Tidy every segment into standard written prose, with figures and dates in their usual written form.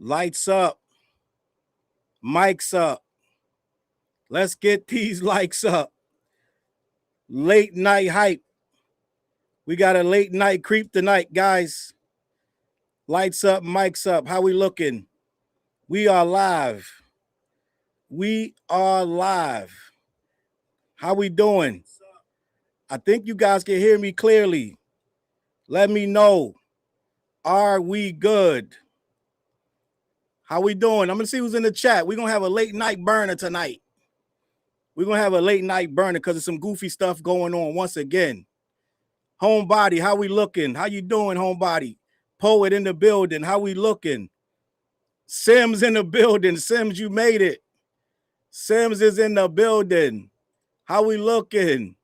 Lights up. Mics up. Let's get these likes up. Late night hype. We got a late night creep tonight, guys. Lights up, mics up. How we looking? We are live. We are live. How we doing? I think you guys can hear me clearly. Let me know. Are we good? How we doing? I'm going to see who's in the chat. We're going to have a late night burner tonight. We're going to have a late night burner because there's some goofy stuff going on once again. Homebody, how we looking? How you doing, homebody? Poet in the building. How we looking? Sims in the building. Sims, you made it. Sims is in the building. How we looking?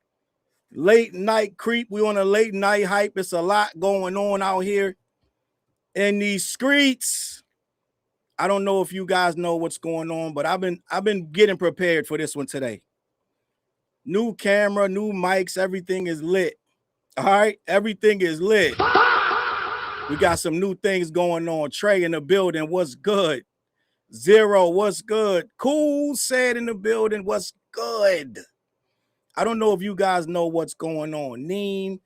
Late night creep. We on a late night hype. It's a lot going on out here in these streets. I don't know if you guys know what's going on, but I've been getting prepared for this one today. New camera, new mics, everything is lit. All right, everything is lit. We got some new things going on. Trey in the building, what's good? Zero, what's good? Cool said in the building, what's good? I don't know if you guys know what's going on. Neen,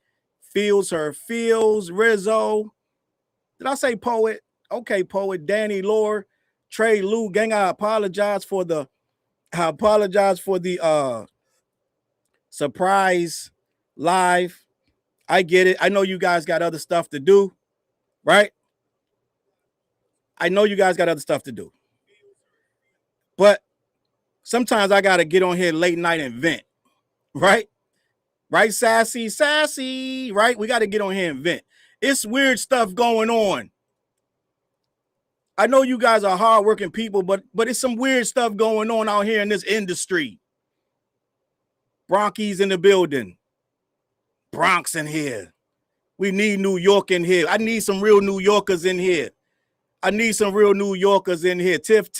feels her feels. Rizzo. Did I say poet? Okay, poet. Danny Lore, Trey Lou, gang. I apologize for the surprise live. I get it. I know you guys got other stuff to do, right? I know you guys got other stuff to do. But sometimes I got to get on here late night and vent, right? Right, sassy, right? We got to get on here and vent. It's weird stuff going on. I know you guys are hardworking people, but it's some weird stuff going on out here in this industry. Bronchies in the building. Bronx in here. We need New York in here. I need some real New Yorkers in here. I need some real New Yorkers in here. Tiff.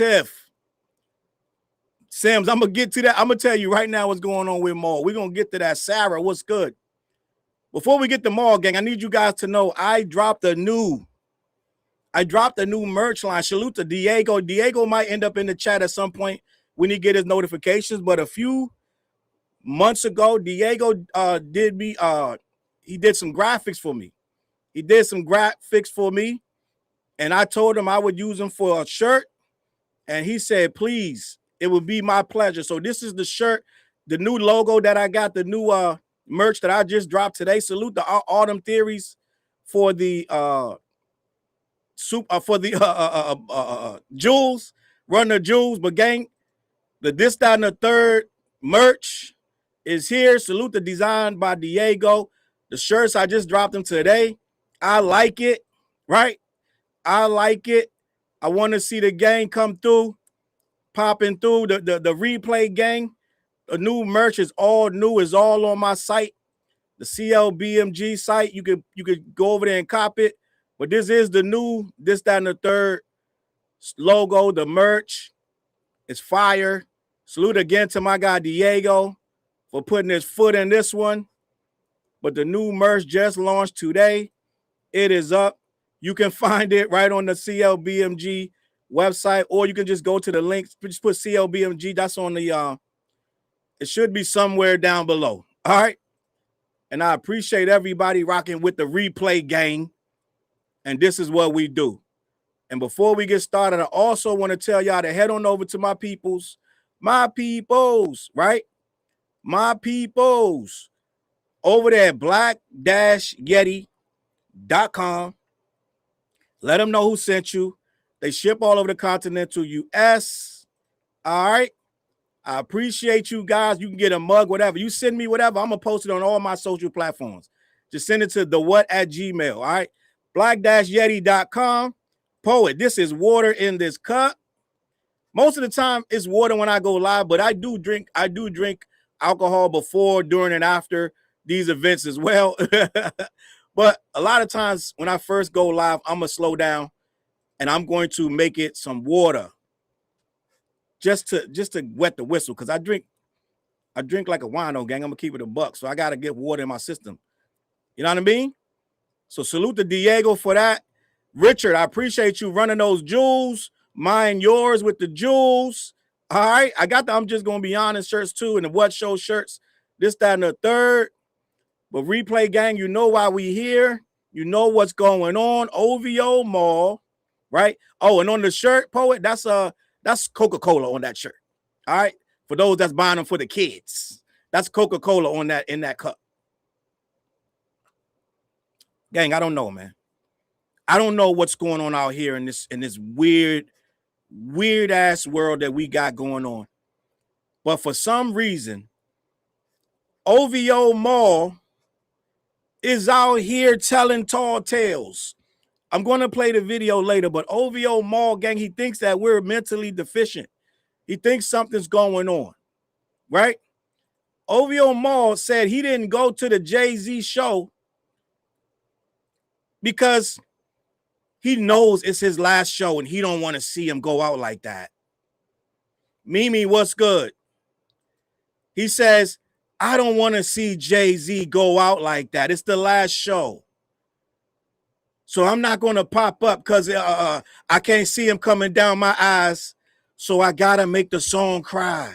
Sims, I'm going to get to that. I'm going to tell you right now what's going on with Maul. We're going to get to that. Sarah, what's good? Before we get to Maul, gang, I need you guys to know I dropped a new merch line. Salute to Diego. Diego might end up in the chat at some point when he get his notifications, but a few months ago, Diego he did some graphics for me. And I told him I would use them for a shirt. And he said, please, it would be my pleasure. So this is the shirt, the new logo that I got, the new merch that I just dropped today. Salute the Autumn Theories for the Jewels, run the Jewels, but gang, the This, That, and the Third merch is here. Salute the design by Diego. The shirts, I just dropped them today. I like it, right? I like it. I want to see the gang come through, popping through the replay gang. The new merch is all new, is all on my site, the CLBMG site. You could go over there and cop it. But this is the new This, That, and the Third logo. The merch is fire. Salute again to my guy Diego for putting his foot in this one. But the new merch just launched today. It is up. You can find it right on the CLBMG website, or you can just go to the link. Just put CLBMG. That's on the it should be somewhere down below. All right. And I appreciate everybody rocking with the replay gang. And this is what we do. And before we get started, I also want to tell y'all to head on over to my peoples, right? My peoples over there at black-yeti.com. Let them know who sent you. They ship all over the continental US. All right. I appreciate you guys. You can get a mug, whatever. You send me whatever. I'm going to post it on all my social platforms. Just send it to thewhat@gmail. All right. black-yeti.com. Poet, this is water in this cup. Most of the time it's water when I go live, but I do drink alcohol before, during, and after these events as well. But a lot of times when I first go live, I'm going to slow down and I'm going to make it some water just to wet the whistle, because I drink like a wino, gang. I'm going to keep it a buck, so I got to get water in my system. You know what I mean? So salute to Diego for that. Richard, I appreciate you running those jewels. Mine, yours with the jewels. All right. I got the I'm Just Gonna Be Honest shirts too, and the What Show shirts. This, that, and the third. But Replay Gang, you know why we here. You know what's going on. OVO Mall, right? Oh, and on the shirt, Poet, that's Coca-Cola on that shirt. All right. For those that's buying them for the kids. That's Coca-Cola on that in that cup. Gang, I don't know, man. I don't know what's going on out here in this weird ass world that we got going on. But for some reason, OVO Mall is out here telling tall tales. I'm going to play the video later, but OVO Mall, gang, he thinks that we're mentally deficient. He thinks something's going on, right? OVO Mall said he didn't go to the Jay-Z show because he knows it's his last show and he don't want to see him go out like that. Mimi, what's good? He says, I don't want to see Jay-Z go out like that. It's the last show. So I'm not going to pop up because I can't see him coming down my eyes. So I got to make the song cry.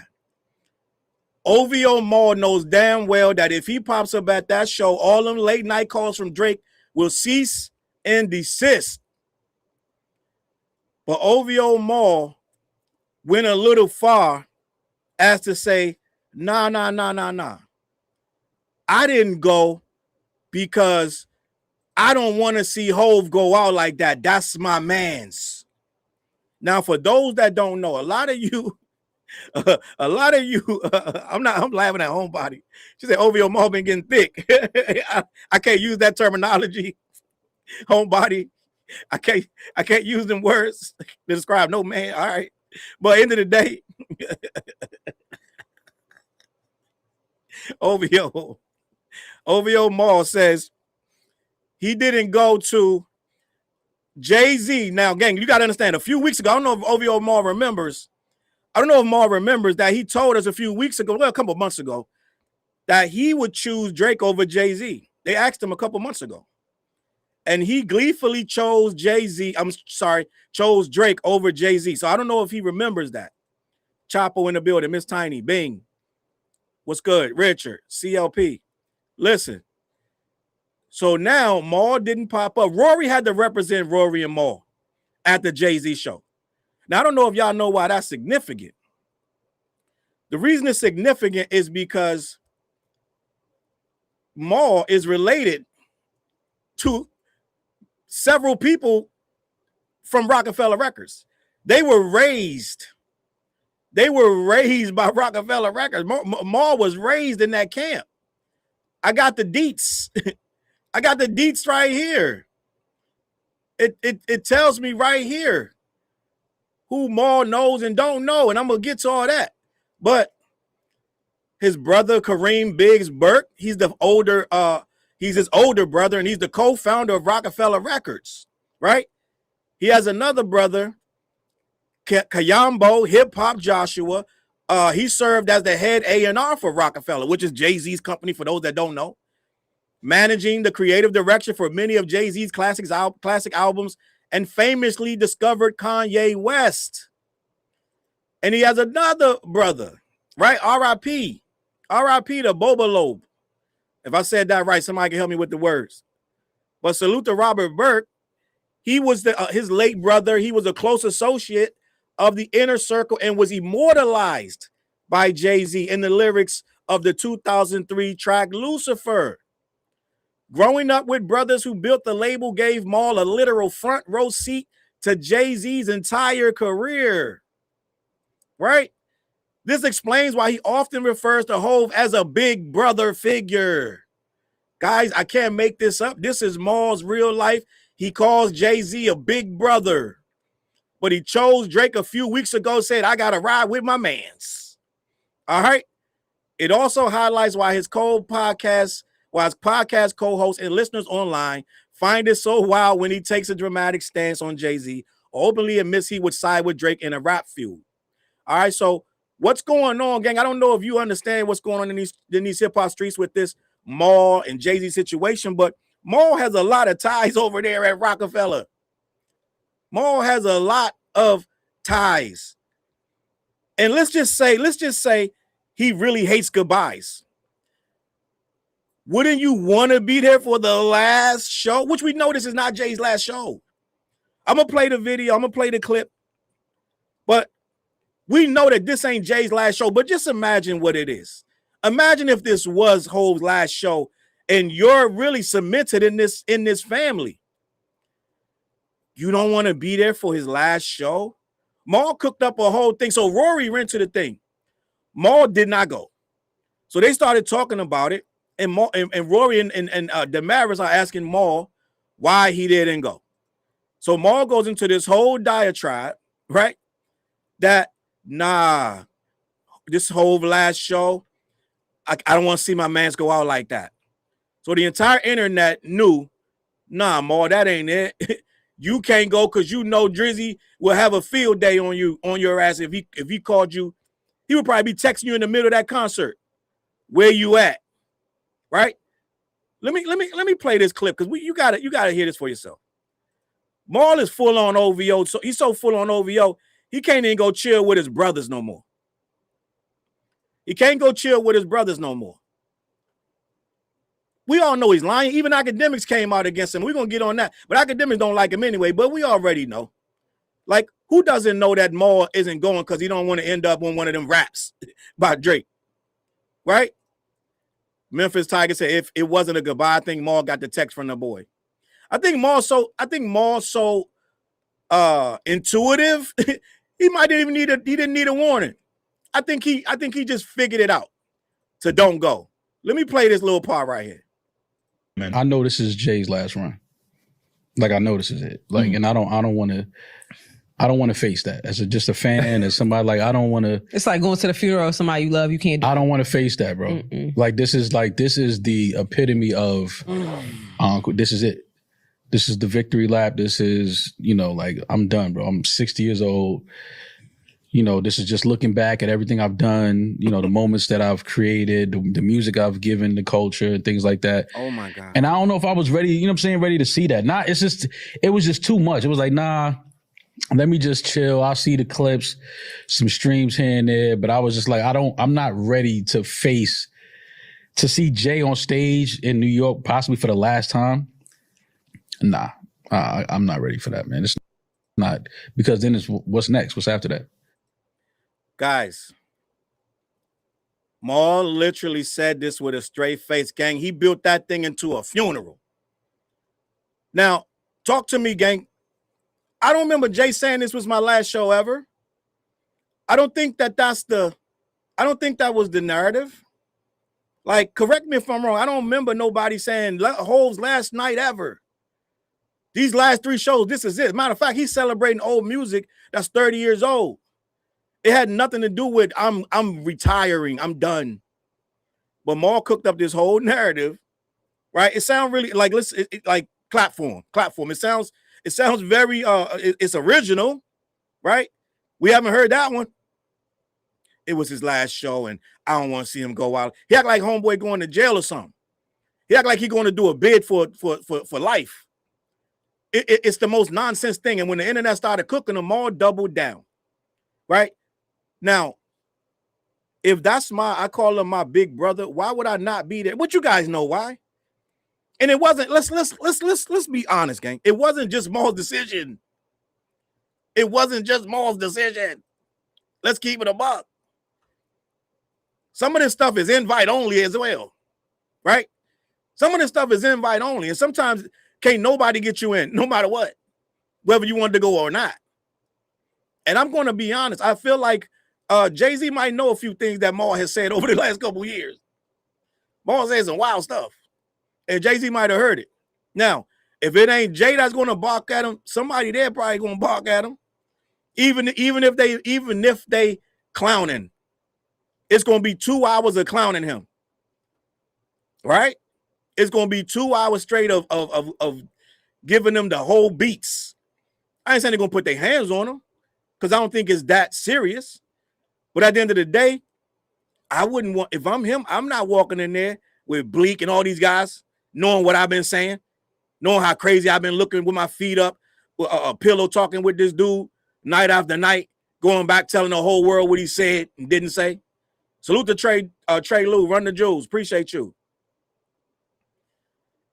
OVO Mall knows damn well that if he pops up at that show, all them late night calls from Drake will cease and desist. But OVO Mall went a little far as to say, nah. I didn't go because I don't want to see Hove go out like that. That's my man's. Now, for those that don't know, a lot of you, I'm laughing at Homebody. She said OVO Mall been getting thick. I can't use that terminology. Homebody. I can't use them words to describe no man. All right. But end of the day, OVO Mall says he didn't go to Jay-Z. Now, gang, you got to understand, a few weeks ago, I don't know if OVO Mall remembers. I don't know if Mall remembers that he told us a few weeks ago, well, a couple months ago, that he would choose Drake over Jay-Z. They asked him a couple months ago. And he gleefully chose Drake over Jay-Z. So I don't know if he remembers that. Chapo in the building, Miss Tiny, Bing. What's good? Richard, CLP. Listen. So now Maul didn't pop up. Rory had to represent Rory and Maul at the Jay-Z show. Now, I don't know if y'all know why that's significant. The reason it's significant is because Maul is related to several people from Rockefeller Records. They were raised by Rockefeller Records. Maul was raised in that camp. I got the deets. I got the deets right here. It tells me right here who Maul knows and don't know, and I'm gonna get to all that. But his brother Kareem Biggs Burke, he's his older brother, and he's the co-founder of Rockefeller Records, right? He has another brother, Kayambo Hip Hop Joshua. He served as the head A&R for Rockefeller, which is Jay-Z's company, for those that don't know, managing the creative direction for many of Jay-Z's classic albums, and famously discovered Kanye West. And he has another brother, right? R.I.P. to Boba Lobe. If I said that right, somebody can help me with the words. But salute to Robert Burke. He was his late brother. He was a close associate of the Inner Circle and was immortalized by Jay-Z in the lyrics of the 2003 track Lucifer. Growing up with brothers who built the label gave Maul a literal front row seat to Jay-Z's entire career. Right? This explains why he often refers to Hove as a big brother figure. Guys, I can't make this up. This is Maul's real life. He calls Jay-Z a big brother. But he chose Drake a few weeks ago, said, I got to ride with my mans. All right? It also highlights why his podcast co-hosts and listeners online find it so wild when he takes a dramatic stance on Jay-Z, openly admits he would side with Drake in a rap feud. All right, so what's going on, gang? I don't know if you understand what's going on in these hip-hop streets with this Maul and Jay-Z situation, but Maul has a lot of ties over there at Rockefeller. Maul has a lot of ties. And let's just say he really hates goodbyes. Wouldn't you want to be there for the last show? Which we know this is not Jay's last show. I'm going to play the video. I'm going to play the clip. But we know that this ain't Jay's last show. But just imagine what it is. Imagine if this was Hov's last show and you're really cemented in this family. You don't want to be there for his last show? Maul cooked up a whole thing. So Rory rented the thing. Maul did not go. So they started talking about it. And Rory and Damaris are asking Maul why he didn't go. So Maul goes into this whole diatribe, right? That, nah, this whole last show, I don't want to see my mans go out like that. So the entire internet knew, nah, Maul, that ain't it. You can't go because you know Drizzy will have a field day on your ass if he called you. He would probably be texting you in the middle of that concert. Where you at? Right? Let me play this clip because you gotta hear this for yourself. Maul is full on OVO, so he's so full on OVO, he can't even go chill with his brothers no more. He can't go chill with his brothers no more. We all know he's lying. Even Akademiks came out against him. We're gonna get on that, but Akademiks don't like him anyway. But we already know. Like, who doesn't know that Maul isn't going because he don't want to end up on one of them raps by Drake, right? Memphis Tiger said if it wasn't a goodbye, I think Maul got the text from the boy. I think Maul so intuitive. He didn't need a warning. I think he just figured it out to don't go. Let me play this little part right here. Man, I know this is Jay's last run. Like, I know this is it. Like, and I don't want to face that as just a fan, as somebody. Like, I don't want to. It's like going to the funeral of somebody you love. You can't do I don't want to face that, bro. Like, this is the epitome of this is it. This is the victory lap. This is, like, I'm done, bro. I'm 60 years old. This is just looking back at everything I've done, the moments that I've created, the music I've given, the culture, and things like that. Oh my God. And I don't know if I was ready, ready to see that. It was just too much. It was like, nah, let me just chill. I'll see the clips, some streams here and there. But I was just like, I'm not ready to see Jay on stage in New York, possibly for the last time. Nah, I'm not ready for that, man. It's not, because then it's what's next? What's after that? Guys, Maul literally said this with a straight face, gang. He built that thing into a funeral. Now, talk to me, gang. I don't remember Jay saying this was my last show ever. I don't think that was the narrative. Like, correct me if I'm wrong. I don't remember nobody saying Hov's last night ever. These last 3 shows, this is it. Matter of fact, he's celebrating old music that's 30 years old. It had nothing to do with I'm retiring, I'm done. But Maul cooked up this whole narrative, right? It sounds really like like platform. It sounds very it's original, right? We haven't heard that one. It was his last show, and I don't want to see him go out. He act like homeboy going to jail or something. He act like he going to do a bid for life. It's the most nonsense thing. And when the internet started cooking them, Maul doubled down, right? Now, if that's I call him my big brother, why would I not be there? But you guys know why. And it wasn't, let's be honest, gang. It wasn't just Maul's decision. It wasn't just Maul's decision. Let's keep it a buck. Some of this stuff is invite only as well, right? Some of this stuff is invite only. And sometimes can't nobody get you in, no matter what, whether you wanted to go or not. And I'm going to be honest. I feel like Jay-Z might know a few things that Maul has said over the last couple of years. Maul said some wild stuff. And Jay-Z might have heard it. Now, if it ain't Jay that's going to bark at him, somebody there probably going to bark at him. Even if they clowning, it's going to be 2 hours of clowning him. Right? It's going to be 2 hours straight of giving them the whole beats. I ain't saying they're going to put their hands on him because I don't think it's that serious. But at the end of the day, I wouldn't want, if I'm him, I'm not walking in there with Bleak and all these guys, knowing what I've been saying, knowing how crazy I've been looking with my feet up, pillow talking with this dude night after night, going back telling the whole world what he said and didn't say. Salute to Trey Lou, run the jewels. Appreciate you.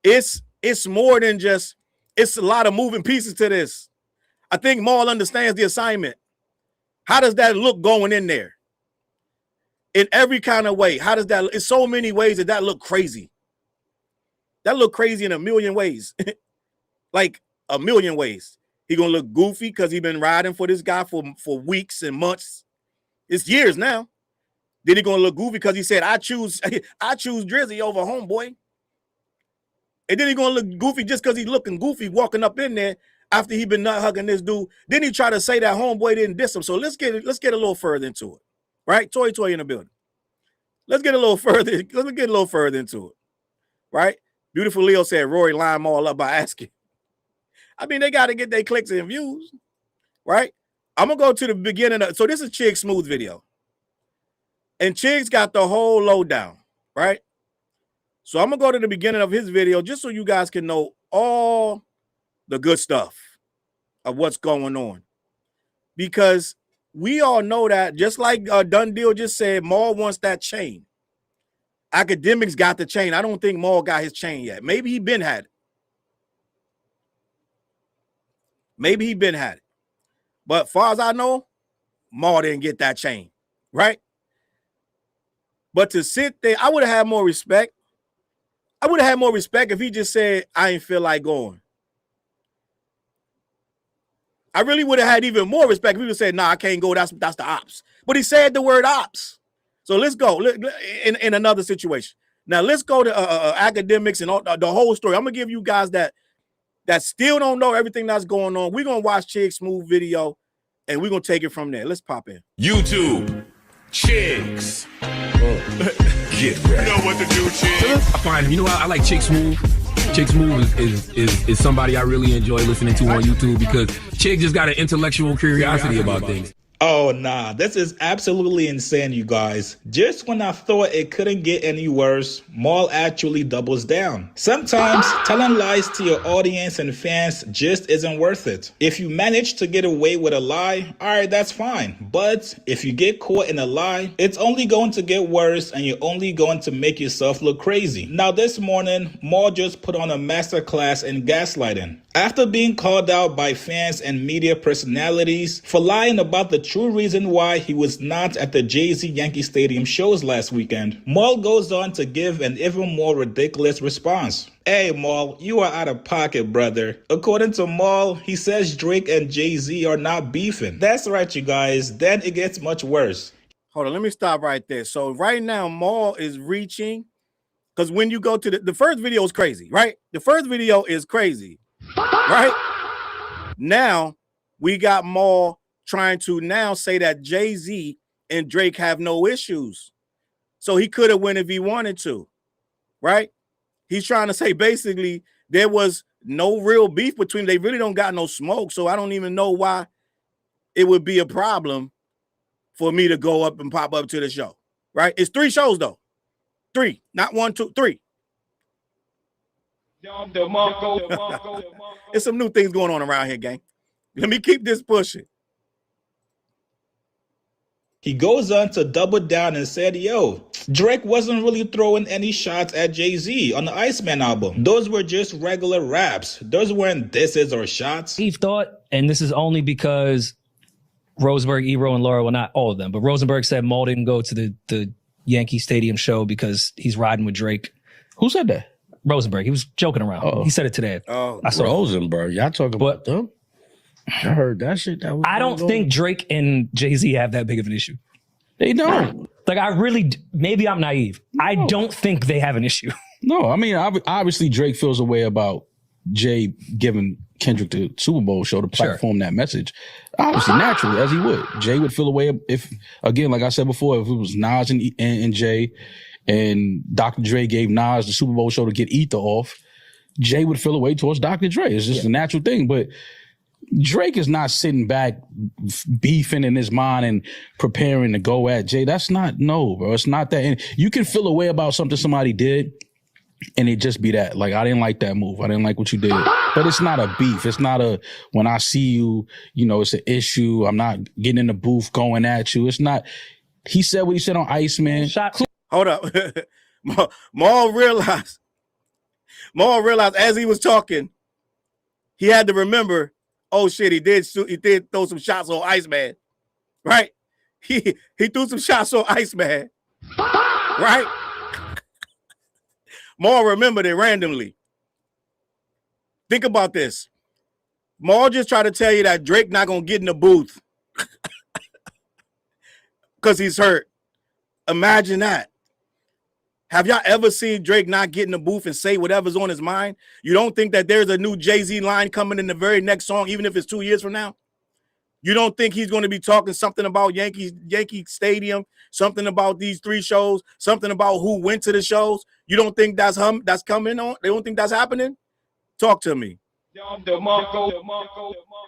It's more than just, it's a lot of moving pieces to this. I think Maul understands the assignment. How does that look going in there? In every kind of way. How does that, in so many ways that look crazy. That look crazy in a million ways. Like a million ways. He gonna look goofy because he been riding for this guy for weeks and months. It's years now. Then he gonna look goofy because he said, I choose Drizzy over homeboy. And then he gonna look goofy just because he's looking goofy walking up in there after he been nut hugging this dude. Then he try to say that homeboy didn't diss him. So let's get a little further into it. Right? Toy in the building. Let's get a little further into it. Right? Beautiful Leo said Rory lined them all up by asking. I mean, they got to get their clicks and views. Right? I'm gonna go to the beginning of, so this is Chig Smooth video. And Chig's got the whole lowdown, right? So I'm gonna go to the beginning of his video just so you guys can know all the good stuff of what's going on. Because we all know that, just like Done Deal just said, Maul wants that chain. Akademiks got the chain. I don't think Maul got his chain yet. Maybe he been had it. But far as I know, Maul didn't get that chain, right? But to sit there, I would have had more respect. I would have had more respect if he just said, I ain't feel like going. I really would have had even more respect if he would say, nah, I can't go. That's the ops. But he said the word ops. So let's go in another situation. Now let's go to Akademiks and all, the whole story. I'm going to give you guys that still don't know everything that's going on. We're going to watch Chig Smooth video and we're going to take it from there. Let's pop in. YouTube. Chigs. Get ready. You know what to do, Chigs. I find, I like Chig Smooth. Chig Smooth is somebody I really enjoy listening to on YouTube because Chig just got an intellectual curiosity about things. Oh, nah, this is absolutely insane, you guys. Just when I thought it couldn't get any worse, Maul actually doubles down. Sometimes telling lies to your audience and fans just isn't worth it. If you manage to get away with a lie, alright, that's fine. But if you get caught in a lie, it's only going to get worse and you're only going to make yourself look crazy. Now this morning, Maul just put on a masterclass in gaslighting. After being called out by fans and media personalities for lying about the true reason why he was not at the Jay-Z Yankee Stadium shows last weekend, Maul goes on to give an even more ridiculous response. Hey Maul, you are out of pocket, brother. According to Maul, he says Drake and Jay-Z are not beefing. That's right, you guys. Then it gets much worse. Hold on, let me stop right there. So right now, Maul is reaching, because when you go to the first video is crazy, right? The first video is crazy. Right now, we got Maul trying to now say that Jay-Z and Drake have no issues. So he could have won if he wanted to. Right? He's trying to say basically there was no real beef between them. They really don't got no smoke. So I don't even know why it would be a problem for me to go up and pop up to the show. Right? It's 3 shows though. 3, not 1, 2, 3. There's some new things going on around here, gang. Let me keep this pushing. He goes on to double down and said, yo, Drake wasn't really throwing any shots at Jay-Z on the Iceman album. Those were just regular raps. Those weren't disses or shots. Eve thought, and this is only because Rosenberg, Ebro, and Laura, well, not all of them, but Rosenberg said Maul didn't go to the Yankee Stadium show because he's riding with Drake. Who said that? Rosenberg. He was joking around. Oh. He said it today. Oh, I saw Rosenberg. Y'all talking about them? I heard that shit. I don't think Drake and Jay-Z have that big of an issue. They don't. Like, I really, maybe I'm naive. No. I don't think they have an issue. No, I mean, obviously Drake feels a way about Jay giving Kendrick the Super Bowl show to platform that message. Obviously, naturally, as he would. Jay would feel a way if, again, like I said before, if it was Nas and Jay, and Dr. Dre gave Nas the Super Bowl show to get Ether off, Jay would feel a way towards Dr. Dre. It's just a natural thing. But Drake is not sitting back beefing in his mind and preparing to go at Jay. That's not, no, bro. It's not that. And you can feel a way about something somebody did and it just be that. Like, I didn't like that move. I didn't like what you did. But it's not a beef. It's not a, when I see you, you know, it's an issue. I'm not getting in the booth going at you. It's not, he said what he said on Iceman. Hold up. Maul realized as he was talking, he had to remember, oh shit, he did throw some shots on Iceman. Right? He threw some shots on Iceman. Right? Maul remembered it randomly. Think about this. Maul just tried to tell you that Drake not gonna get in the booth because he's hurt. Imagine that. Have y'all ever seen Drake not get in the booth and say whatever's on his mind? You don't think that there's a new Jay-Z line coming in the very next song, even if it's 2 years from now? You don't think he's going to be talking something about Yankee Stadium, something about these 3 shows, something about who went to the shows? You don't think that's coming on? They don't think that's happening? Talk to me.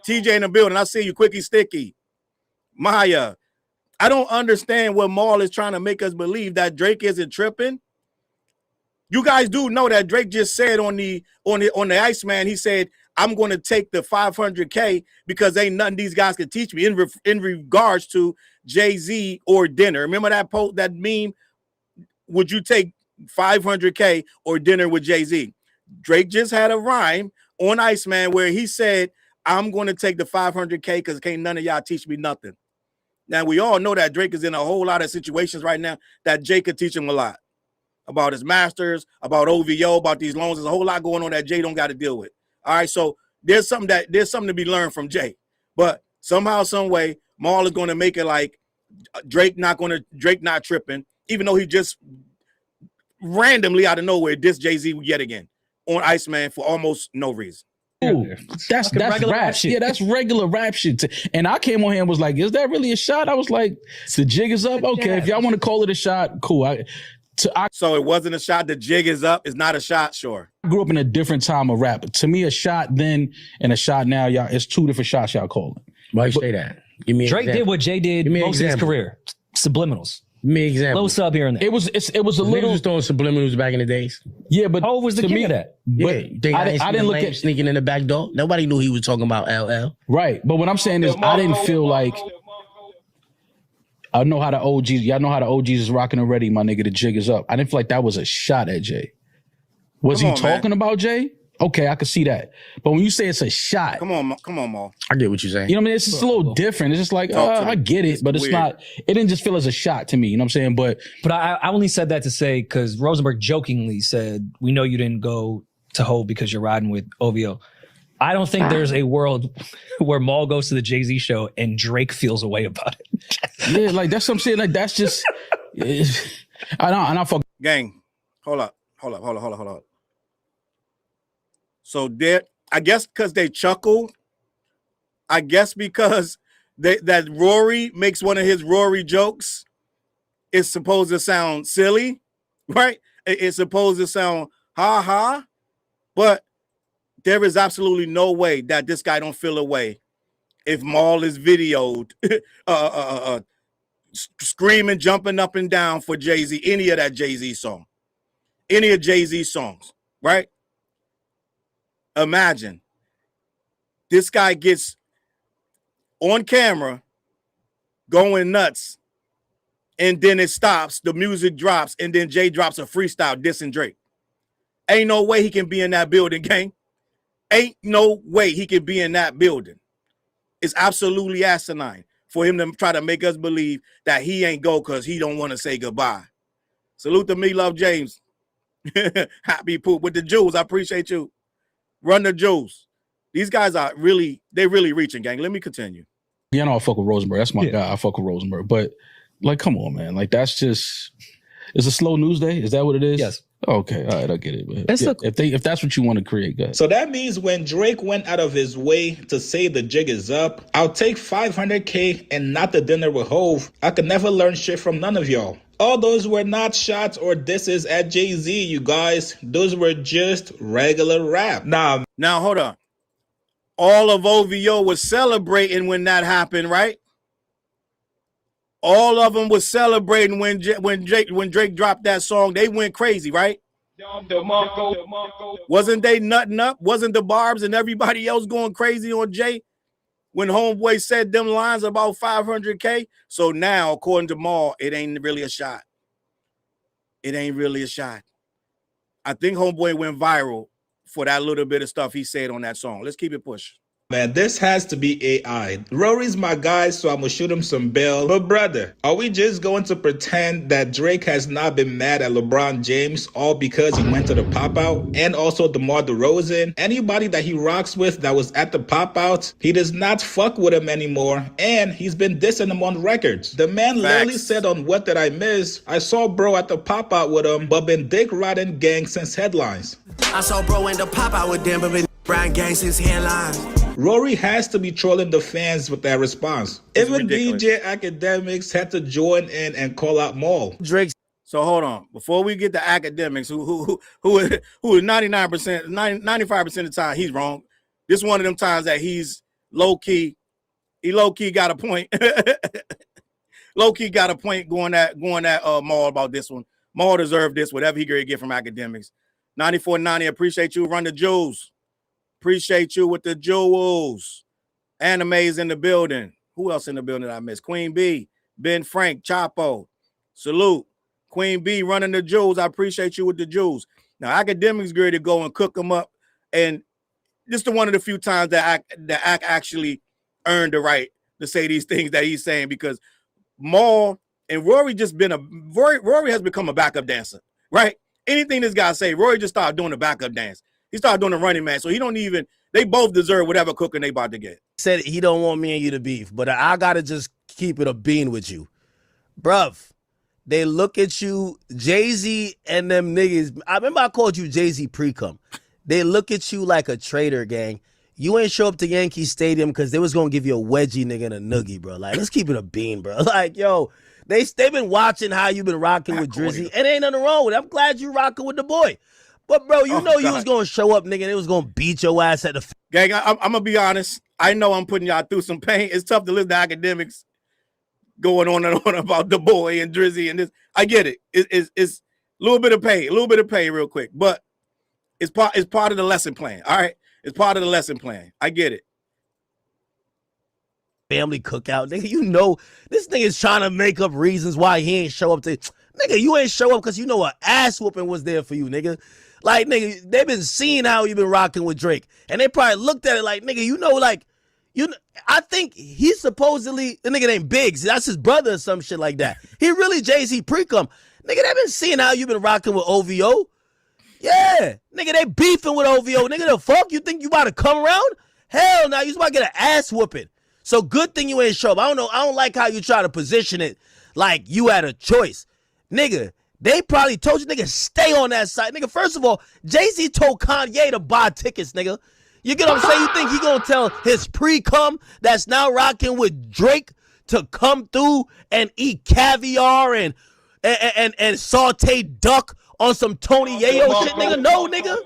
TJ in the building. I see you, Quickie Sticky. Maya. I don't understand what Maul is trying to make us believe, that Drake isn't tripping. You guys do know that Drake just said on the Iceman, he said, I'm going to take the 500K because ain't nothing these guys can teach me in regards to Jay-Z or dinner. Remember that meme? Would you take 500K or dinner with Jay-Z? Drake just had a rhyme on Iceman where he said, I'm going to take the 500K because can't none of y'all teach me nothing. Now, we all know that Drake is in a whole lot of situations right now that Jay could teach him a lot about his masters, about OVO, about these loans. There's a whole lot going on that Jay don't got to deal with. All right, so there's something to be learned from Jay. But somehow, some way, Maul is going to make it like Drake not tripping, even though he just randomly out of nowhere dissed Jay-Z yet again on Iceman for almost no reason. Ooh, that's rap shit. Yeah, that's regular rap shit. And I came on here and was like, is that really a shot? I was like, the jig is up. Okay, if y'all want to call it a shot, cool. So it wasn't a shot. The jig is up. It's not a shot, sure. I grew up in a different time of rap. To me, a shot then and a shot now, y'all, it's 2 different shots y'all calling. Why you say that? Give me Drake did what Jay did most of his career. Subliminals. Give me an example. Low sub here and there. It was a little. Was throwing subliminals back in the days. Yeah, but Hov was the king of that. But yeah, I didn't look at sneaking in the back door. Nobody knew he was talking about LL. Right, but what I'm saying is, I didn't feel like. I know how the OGs. Y'all know how the OGs is rocking already. My nigga, the jig is up. I didn't feel like that was a shot at Jay. Was he talking about Jay? Okay, I could see that. But when you say it's a shot, come on, Maul. I get what you're saying. You know what I mean? It's just a little different. It's just like, I get it, but it's weird. Not. It didn't just feel as a shot to me. You know what I'm saying? But I only said that to say because Rosenberg jokingly said, "We know you didn't go to Hov because you're riding with OVO." I don't think there's a world where Maul goes to the Jay-Z show and Drake feels a way about it. Yeah, like that's what I'm saying. Like that's just. I don't fuck. Gang, hold up. So I guess because they chuckle, I guess because that Rory makes one of his Rory jokes, it's supposed to sound silly, right? It's supposed to sound ha ha, but there is absolutely no way that this guy don't feel a way if Maul is videoed screaming, jumping up and down for Jay-Z, any of that Jay-Z song, any of Jay-Z songs, right? Imagine this guy gets on camera going nuts and then it stops, the music drops, and then Jay drops a freestyle dissing Drake. Ain't no way he can be in that building, gang. Ain't no way he can be in that building. It's absolutely asinine for him to try to make us believe that he ain't go because he don't want to say goodbye. Salute to me, Love James. Happy poop with the Jews. I appreciate you. Run the Jews. These guys are really reaching, gang. Let me continue. Yeah, I know I fuck with Rosenberg. That's my guy. I fuck with Rosenberg. But, like, come on, man. Like, that's just... It's a slow news day? Is that what it is? Yes. Okay, all right, I get it. Yeah, if that's what you want to create, go ahead. So that means when Drake went out of his way to say the jig is up, I'll take 500K and not the dinner with Hov. I could never learn shit from none of y'all. All those were not shots or disses at Jay-Z, you guys. Those were just regular rap. Now, hold on. All of OVO was celebrating when that happened, right? All of them was celebrating when Drake dropped that song. They went crazy, right? Wasn't they nutting up? Wasn't the Barbs and everybody else going crazy on Jay when Homeboy said them lines about 500K? So now, according to Maul, it ain't really a shot. It ain't really a shot. I think Homeboy went viral for that little bit of stuff he said on that song. Let's keep it pushing. Man, this has to be AI. Rory's my guy, so I'm gonna shoot him some bail. But brother, are we just going to pretend that Drake has not been mad at LeBron James all because he went to the pop-out? And also DeMar DeRozan? Anybody that he rocks with that was at the pop-out, he does not fuck with him anymore, and he's been dissing him on records. The man literally said on What Did I Miss? I saw bro at the pop-out with him, but been dick riding gang since headlines. I saw bro in the pop-out with them, but been riding gang since headlines. Rory has to be trolling the fans with that response. Even DJ Akademiks had to join in and call out Maul. Drake. So hold on. Before we get to Akademiks, who is 99%, 95% of the time he's wrong. This is one of them times that he's low-key. He low-key got a point. Low-key got a point going at Maul about this one. Maul deserved this, whatever he could get from Akademiks. 9490, appreciate you. Run the jewels. Appreciate you with the jewels. Anime's in the building. Who else in the building I missed? Queen B, Ben Frank, Chapo. Salute. Queen B running the jewels. I appreciate you with the jewels. Now, Akademiks ready to go and cook them up. And this is one of the few times that Ak actually earned the right to say these things that he's saying, because Maul and Rory Rory has become a backup dancer, right? Anything this guy say, Rory just started doing the backup dance. He started doing the running man, so they both deserve whatever cooking they about to get. Said he don't want me and you to beef, but I gotta just keep it a bean with you. Bruv, they look at you, Jay-Z and them niggas. I remember I called you Jay-Z pre-cum. They look at you like a traitor, gang. You ain't show up to Yankee Stadium because they was gonna give you a wedgie, nigga, and a noogie, bro. Like, let's keep it a bean, bro. Like, yo, they've been watching how you been rocking with Drizzy, and ain't nothing wrong with it. I'm glad you rocking with the boy. But, bro, you was going to show up, nigga, and it was going to beat your ass at the... Gang, I'm going to be honest. I know I'm putting y'all through some pain. It's tough to listen to Akademiks going on and on about the boy and Drizzy and this. I get it. It's a little bit of pain real quick. But it's part of the lesson plan, all right? It's part of the lesson plan. I get it. Family cookout. Nigga, you know, this nigga's trying to make up reasons why he ain't show up to... Nigga, you ain't show up because you know an ass whooping was there for you, nigga. Like, nigga, they've been seeing how you been rocking with Drake. And they probably looked at it like, nigga, you know, like, I think he's supposedly, the nigga named Biggs. That's his brother or some shit like that. He really Jay-Z pre-cum. Nigga, they been seeing how you been rocking with OVO. Yeah. Nigga, they beefing with OVO. Nigga, the fuck? You think you about to come around? Hell no, you about to get an ass whooping. So good thing you ain't show up. I don't like how you try to position it like you had a choice. Nigga, they probably told you, nigga, stay on that side. Nigga, first of all, Jay-Z told Kanye to buy tickets, nigga. You get what I'm saying? You think he gonna tell his pre-cum that's now rocking with Drake to come through and eat caviar and sauteed duck on some Tony Yayo shit, nigga? No, nigga.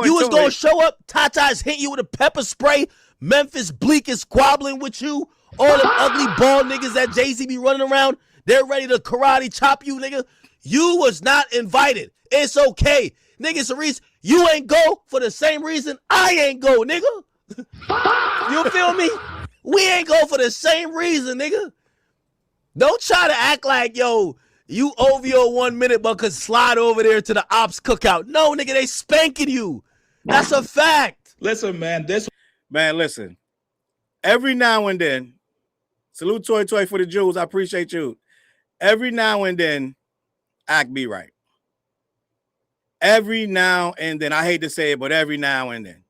You was gonna show up, Tata's hit you with a pepper spray, Memphis Bleak is squabbling with you, all them ugly bald niggas that Jay-Z be running around, they're ready to karate chop you, nigga. You was not invited. It's okay. Nigga, it's a reason you ain't go for the same reason I ain't go, nigga. You feel me? We ain't go for the same reason, nigga. Don't try to act like, yo, you OVO 1 minute but could slide over there to the ops cookout. No, nigga, they spanking you. That's a fact. Listen, man, listen. Every now and then, salute Toy for the jewels. I appreciate you. Every now and then, Ak be right. Every now and then, I hate to say it, but every now and then.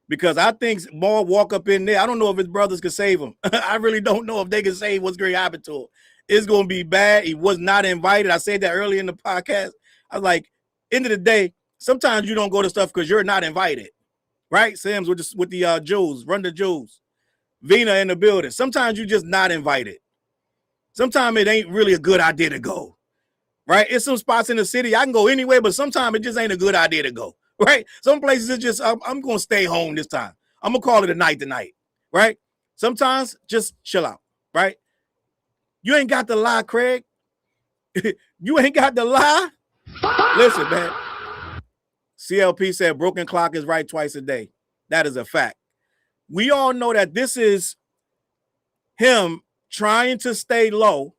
Because I think Maul walk up in there. I don't know if his brothers can save him. I really don't know if they can save what's going to happen to him. It's going to be bad. He was not invited. I said that earlier in the podcast. I was like, end of the day, sometimes you don't go to stuff because you're not invited. Right? Sam's with the Jews. Run the Jews. Vina in the building. Sometimes you're just not invited. Sometimes it ain't really a good idea to go. Right? It's some spots in the city I can go anyway, but sometimes it just ain't a good idea to go. Right? Some places it's just, I'm going to stay home this time. I'm going to call it a night tonight. Right? Sometimes just chill out. Right? You ain't got to lie, Craig. You ain't got to lie. Listen, man. CLP said broken clock is right twice a day. That is a fact. We all know that this is him trying to stay low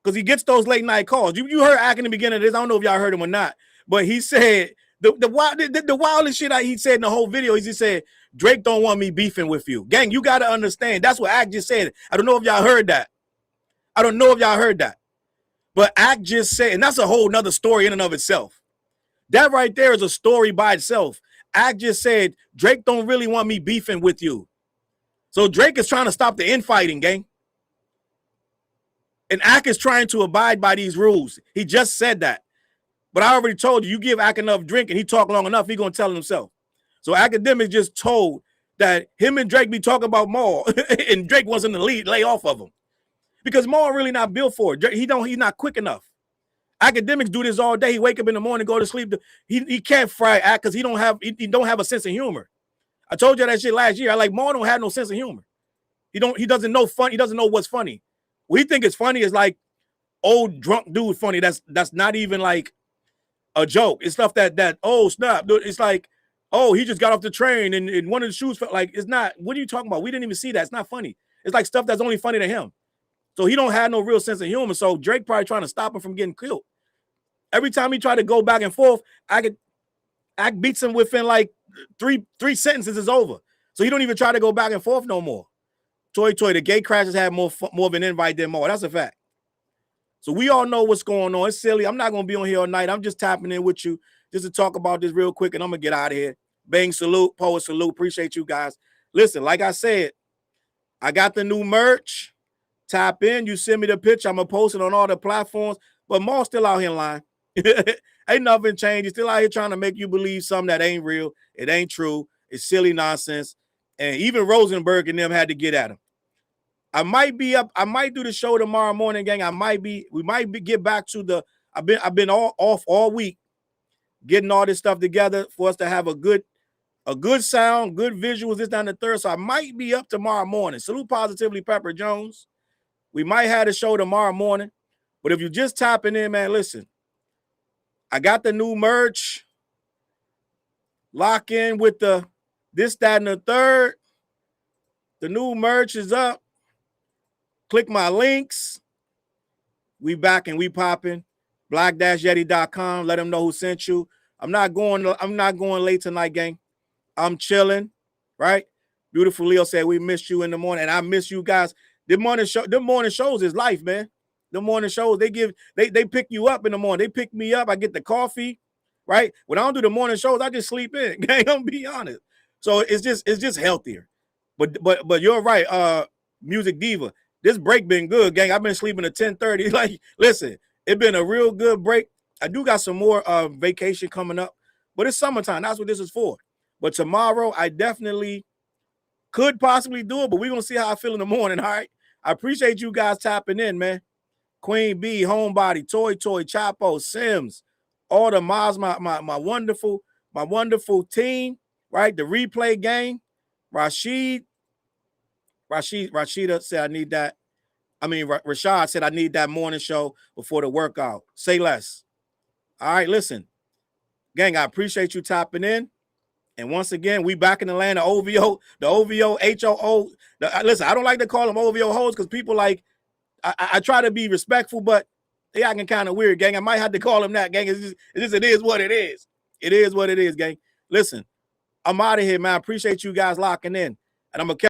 because he gets those late night calls. You heard Ak in the beginning of this. I don't know if y'all heard him or not, but he said the wildest shit he said in the whole video is he said, Drake don't want me beefing with you. Gang, you got to understand. That's what Ak just said. I don't know if y'all heard that. But Ak just said, and that's a whole nother story in and of itself. That right there is a story by itself. Ak just said, Drake don't really want me beefing with you. So Drake is trying to stop the infighting, gang. And Ak is trying to abide by these rules. He just said that. But I already told you give Ak enough drink and he talk long enough, he going to tell himself. So Akademiks just told that him and Drake be talking about Maul and Drake wasn't the lead, lay off of him. Because Maul really not built for it. He's not quick enough. Akademiks do this all day. He wake up in the morning, go to sleep. He can't fry Ak because he don't have a sense of humor. I told you that shit last year. I like Maul don't have no sense of humor. He doesn't know fun. He doesn't know what's funny. What he think is funny is like old drunk dude funny. That's not even like a joke. It's stuff that oh snap. It's like, oh, he just got off the train and one of the shoes felt like it's not. What are you talking about? We didn't even see that. It's not funny. It's like stuff that's only funny to him. So he don't have no real sense of humor. So Drake probably trying to stop him from getting killed. Every time he tried to go back and forth, Ak beats him within like three sentences is over. So he don't even try to go back and forth no more. Toy, the gay crashers had more of an invite than more. That's a fact. So we all know what's going on. It's silly. I'm not going to be on here all night. I'm just tapping in with you just to talk about this real quick, and I'm going to get out of here. Bang, salute. Poet, salute. Appreciate you guys. Listen, like I said, I got the new merch. Tap in. You send me the picture. I'm going to post it on all the platforms. But Maul's still out here lying. Ain't nothing changed. He's still out here trying to make you believe something that ain't real. It ain't true. It's silly nonsense. And even Rosenberg and them had to get at him. I might be up. I might do the show tomorrow morning, gang. We might get back to the. I've been off all week, getting all this stuff together for us to have a good sound, good visuals. This down the third. So I might be up tomorrow morning. Salute positively, Pepper Jones. We might have the show tomorrow morning. But if you're just tapping in, man, listen. I got the new merch. Lock in with the this, that, and the third. The new merch is up. Click my links. We back and we popping. black-yeti.com. Let them know who sent you. I'm not going late tonight, gang. I'm chilling, right? Beautiful Leo said we missed you in the morning, and I miss you guys. The morning shows is life, man. The morning shows, they pick you up in the morning. They pick me up. I get the coffee, right? When I don't do the morning shows, I just sleep in. Gang, I'm gonna be honest. So it's just healthier. But you're right, Music Diva. This break been good, gang. I've been sleeping at 10:30. Like, listen, it's been a real good break. I do got some more vacation coming up, but it's summertime. That's what this is for. But tomorrow, I definitely could possibly do it, but we're going to see how I feel in the morning, all right? I appreciate you guys tapping in, man. Queen B, Homebody, Toy, Chapo, Sims, all the mods, my wonderful team, right? The replay gang. Rashida said I need that. Rashad said I need that morning show before the workout. Say less. All right, listen. Gang, I appreciate you tapping in. And once again, we back in the land of OVO, the OVO, HOO. Listen, I don't like to call them OVO hoes because people like, I try to be respectful, but they acting kind of weird, gang. I might have to call them that, gang. It is what it is. It is what it is, gang. Listen, I'm out of here, man. I appreciate you guys locking in. And I'm going to